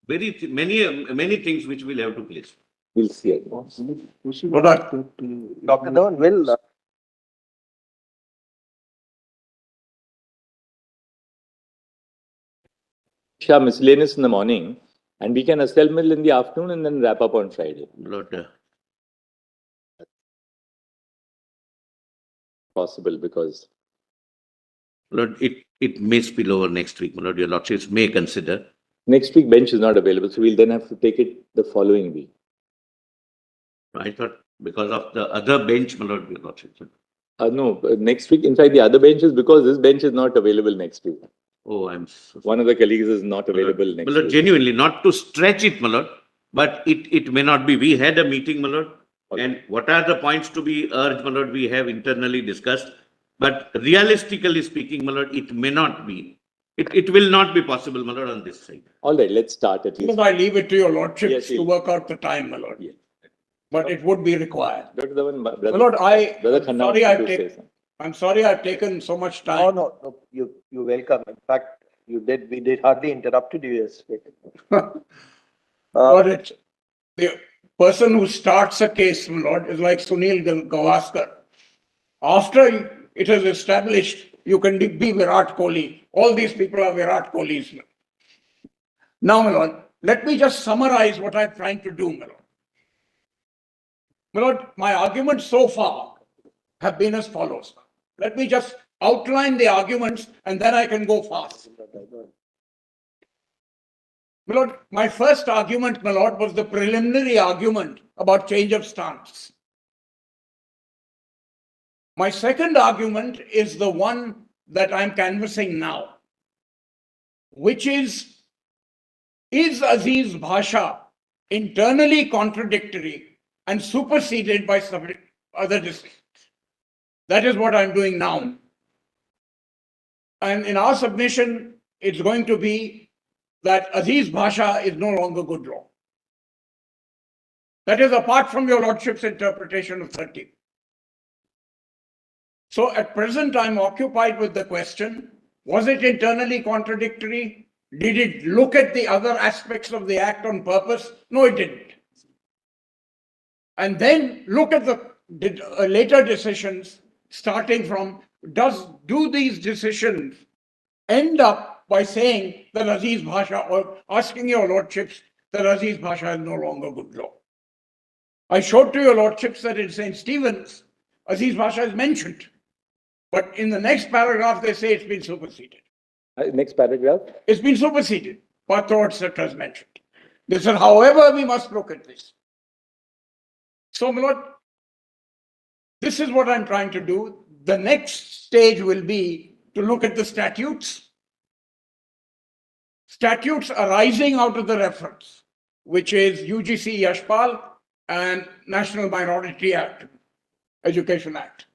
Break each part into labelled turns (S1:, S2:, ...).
S1: many things which we'll have to place.
S2: We'll see it.
S3: Dr. Dhawan will.
S2: Sure, miscellaneous in the morning, and we can assemble in the afternoon and then wrap up on Friday.
S1: Lord,
S2: Possible because
S1: Lord, it may spill over next week. Lord, your lordships may consider.
S2: next week bench is not available, so we'll then have to take it the following week.
S1: I thought because of the other bench, my Lord, your lordships.
S2: No, next week. In fact, the other bench is because this bench is not available next week.
S1: Oh, I'm so
S2: One of the colleagues is not available next
S1: my Lord,
S2: week.
S1: genuinely, not to stretch it, my Lord, but it may not be. We had a meeting, my Lord, and what are the points to be urged, my Lord, we have internally discussed. But realistically speaking, my Lord, it may not be. It will not be possible, my Lord, on this side.
S2: All right, let's start at least.
S4: I leave it to your lordships
S2: Yes,
S4: to work out the time, my lord.
S2: Yes.
S4: But it would be required.
S2: Dr. Dhawan, brother,
S4: My lord,
S2: Brother Khanna wants to say something.
S4: I'm sorry I've taken so much time.
S3: No, you're welcome. In fact, we did hardly interrupted you yesterday.
S4: Lord, the person who starts a case, my lord, is like Sunil Gavaskar. After it is established, you can be Virat Kohli. All these people are Virat Kohlis. Now, my lord, let me just summarize what I'm trying to do, my lord. My lord, my arguments so far have been as follows. Let me just outline the arguments and then I can go fast. My lord, my first argument, my lord, was the preliminary argument about change of stance. My second argument is the one that I'm canvassing now, which is Aziz Bhasha internally contradictory and superseded by some other decisions? That is what I'm doing now. And in our submission, it's going to be that Aziz Bhasha is no longer good law. That is apart from your lordship's interpretation of 30. So at present, I'm occupied with the question, was it internally contradictory? Did it look at the other aspects of the act on purpose? No, it didn't. And then look at the later decisions, starting from, do these decisions end up by saying that Aziz Bhasha, or asking your lordships that Aziz Bhasha is no longer good law? I showed to your lordships that in St. Stephen's, Aziz Bhasha is mentioned. But in the next paragraph, they say it's been superseded.
S2: Next paragraph?
S4: It's been superseded. Patro, etc. is mentioned. They said, however, we must look at this. So, my lord, this is what I'm trying to do. The next stage will be to look at the statutes. Statutes arising out of the reference, which is UGC Yashpal and National Minority Act, Education Act.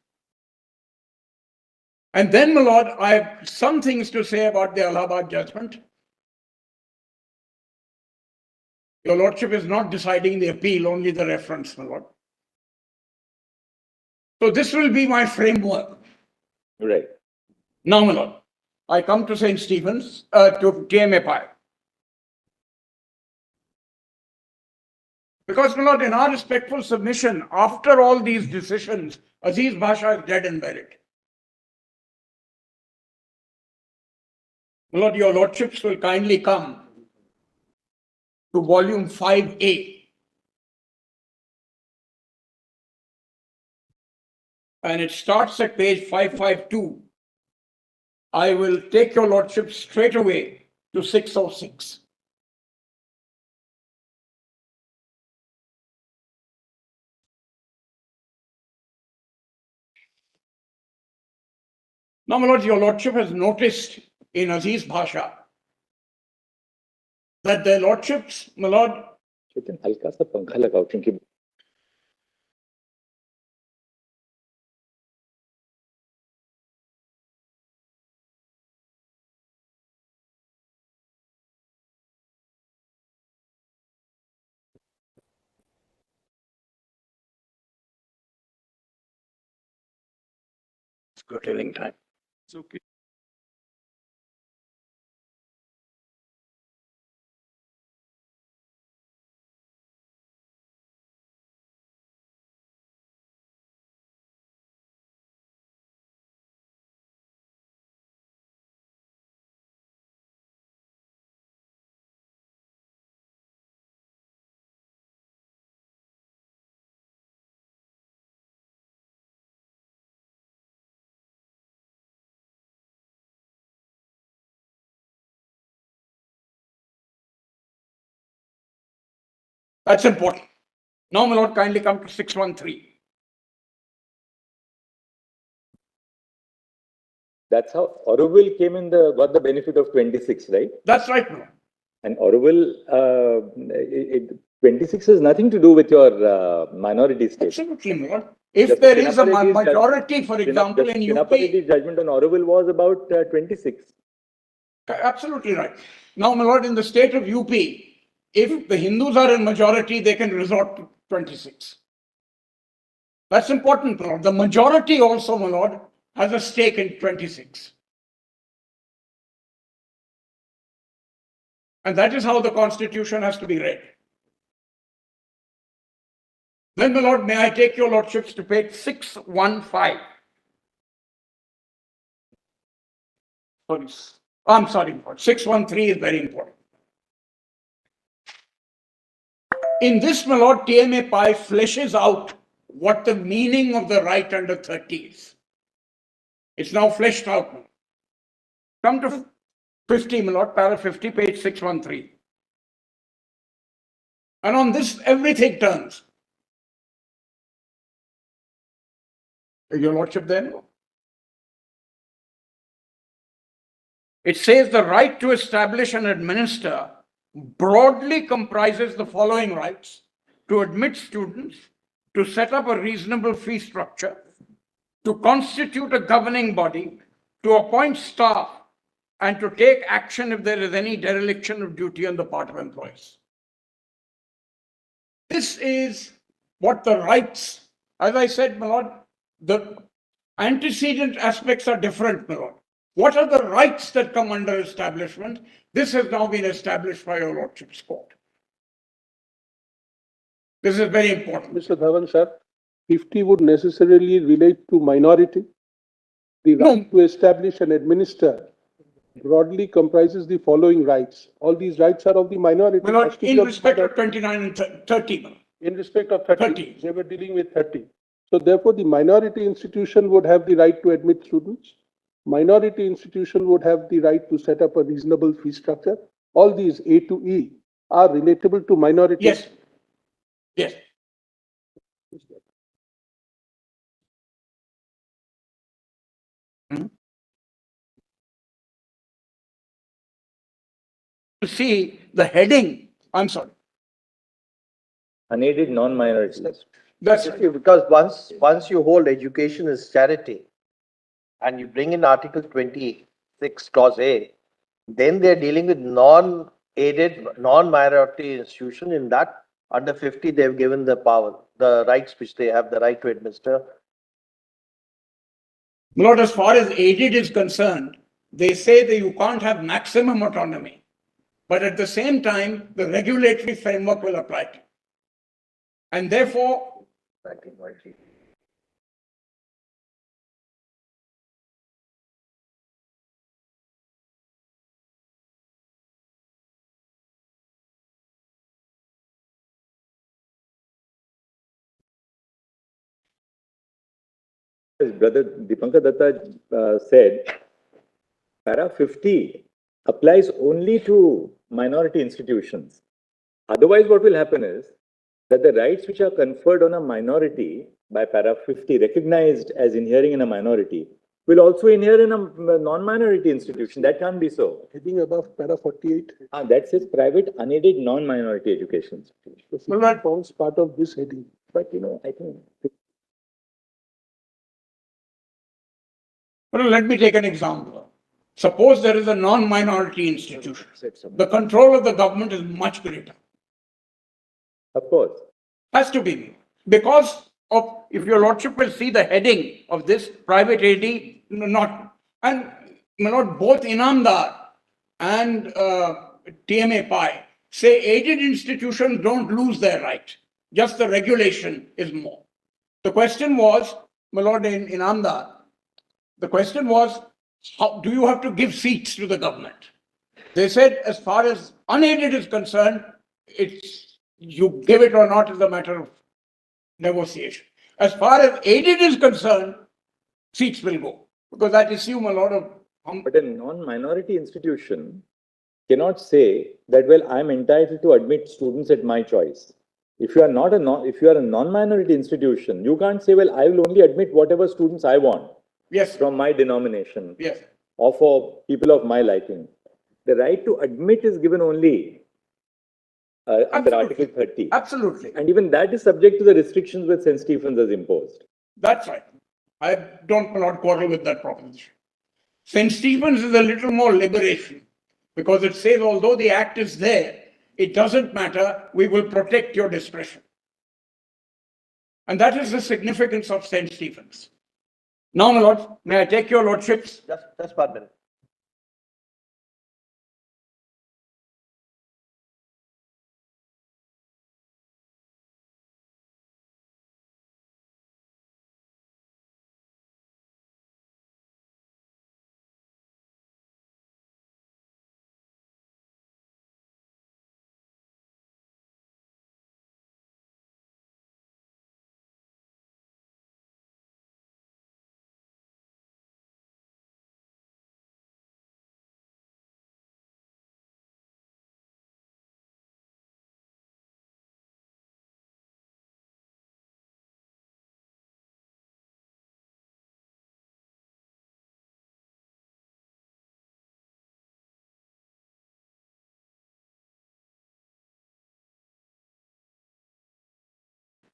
S4: And then, my lord, I have some things to say about the Allahabad judgment. Your lordship is not deciding the appeal, only the reference, my lord. So this will be my framework.
S2: Right.
S4: Now, my lord, I come to St. Stephen's, to TMAPI. Because, my lord, in our respectful submission, after all these decisions, Aziz Bhasha is dead and buried. My lord, your lordships will kindly come to volume 5A. And it starts at page 552. I will take your lordship straight away to 606. Now, my lord, your lordship has noticed in Aziz Bhasha that their lordships, my lord,
S2: Chetan, हल्का सा पंखा लगाओ क्योंकि
S4: it's curtailing time.
S1: It's okay.
S4: That's important. Now, my lord, kindly come to 613.
S2: That's how Orville got the benefit of 26, right?
S4: That's right, my lord.
S2: And Orville, 26 has nothing to do with your minority state.
S4: Absolutely, my lord. If
S2: Just
S4: there is a
S2: Pinapaledi's
S4: majority, for example, in UP,
S2: Pinapaledi's judgment on Orville was about 26.
S4: absolutely right. Now, my lord, in the state of UP, if the Hindus are in majority, they can resort to 26. That's important, my lord. The majority also, my lord, has a stake in 26. And that is how the constitution has to be read. Then, my lord, may I take your lordships to page 615. I'm sorry, my lord. 613 is very important. In this, my lord, TMA Pi fleshes out what the meaning of the right under 30 is. It's now fleshed out. Come to 50, my lord, para 50, page 613. And on this, everything turns. Is your lordship there? It says the right to establish and administer broadly comprises the following rights: to admit students, to set up a reasonable fee structure, to constitute a governing body, to appoint staff, and to take action if there is any dereliction of duty on the part of employees. This is what the rights, as I said, my lord, the antecedent aspects are different, my lord. What are the rights that come under establishment? This has now been established by your lordship's court. This is very important.
S5: Mr. Dhawan, sir, 50 would necessarily relate to minority. The right to establish and administer broadly comprises the following rights. All these rights are of the minority.
S4: My lord, in respect of 29 and 30.
S5: In respect of 30,
S4: 30.
S5: they were dealing with 30. So therefore, the minority institution would have the right to admit students. Minority institution would have the right to set up a reasonable fee structure. All these A to E are relatable to minorities.
S4: Yes. Yes. To see the heading, I'm sorry.
S2: Unaided non-minorities.
S4: That's
S3: Because once you hold education as charity and you bring in Article 26 Clause A, then they're dealing with non-aided, non-minority institution. In that, under 50, they've given the power, the rights which they have the right to administer.
S4: my lord, as far as aided is concerned, they say that you can't have maximum autonomy. But at the same time, the regulatory framework will apply to you. And therefore,
S2: As Brother Dipankar Datta said, para 50 applies only to minority institutions. Otherwise, what will happen is that the rights which are conferred on a minority by para 50, recognized as inhering in a minority, will also inhere in a non-minority institution. That can't be so.
S5: Heading above para 48.
S2: That says private unaided non-minority education institution.
S5: Well, that forms part of this heading.
S2: But I think.
S4: well, let me take an example. Suppose there is a non-minority institution. The control of the government is much greater.
S2: Of course.
S4: Has to be. Because of, if your lordship will see the heading of this private AD, not, and my lord, both Inamdar and TMA Pi say aided institutions don't lose their right. Just the regulation is more. The question was, my lord, in Inamdar, the question was, how do you have to give seats to the government? They said, as far as unaided is concerned, it's you give it or not is a matter of negotiation. As far as aided is concerned, seats will go, because that assume a lot of.
S2: But a non-minority institution cannot say that, well, I'm entitled to admit students at my choice. If you are not if you are a non-minority institution, you can't say, well, I will only admit whatever students I want
S4: Yes,
S2: from my denomination
S4: yes,
S2: or for people of my liking. The right to admit is given only under Article
S4: absolutely,
S2: 30.
S4: absolutely.
S2: And even that is subject to the restrictions which St. Stephen's has imposed.
S4: That's right. I don't not quarrel with that proposition. St. Stephen's is a little more liberation because it says, although the act is there, it doesn't matter, we will protect your discretion. And that is the significance of St. Stephen's. Now, my lord, may I take your lordships?
S3: Just 1 minute.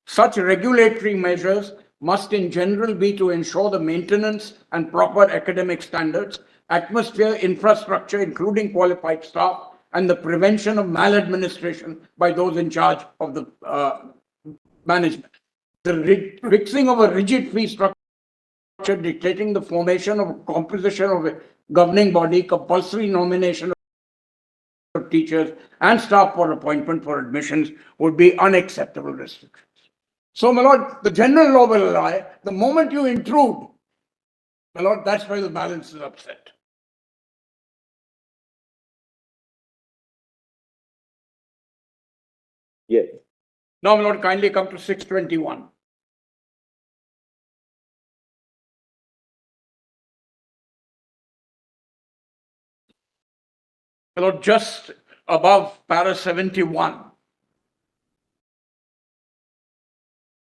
S4: Such regulatory measures must in general be to ensure the maintenance and proper academic standards, atmosphere, infrastructure, including qualified staff, and the prevention of maladministration by those in charge of the management. The fixing of a rigid fee structure dictating the formation of composition of a governing body, compulsory nomination of teachers and staff for appointment for admissions would be unacceptable restrictions. So, my lord, the general law will lie. The moment you intrude, my lord, that's where the balance is upset.
S2: Yes.
S4: Now, my lord, kindly come to 621. My lord, just above para 71,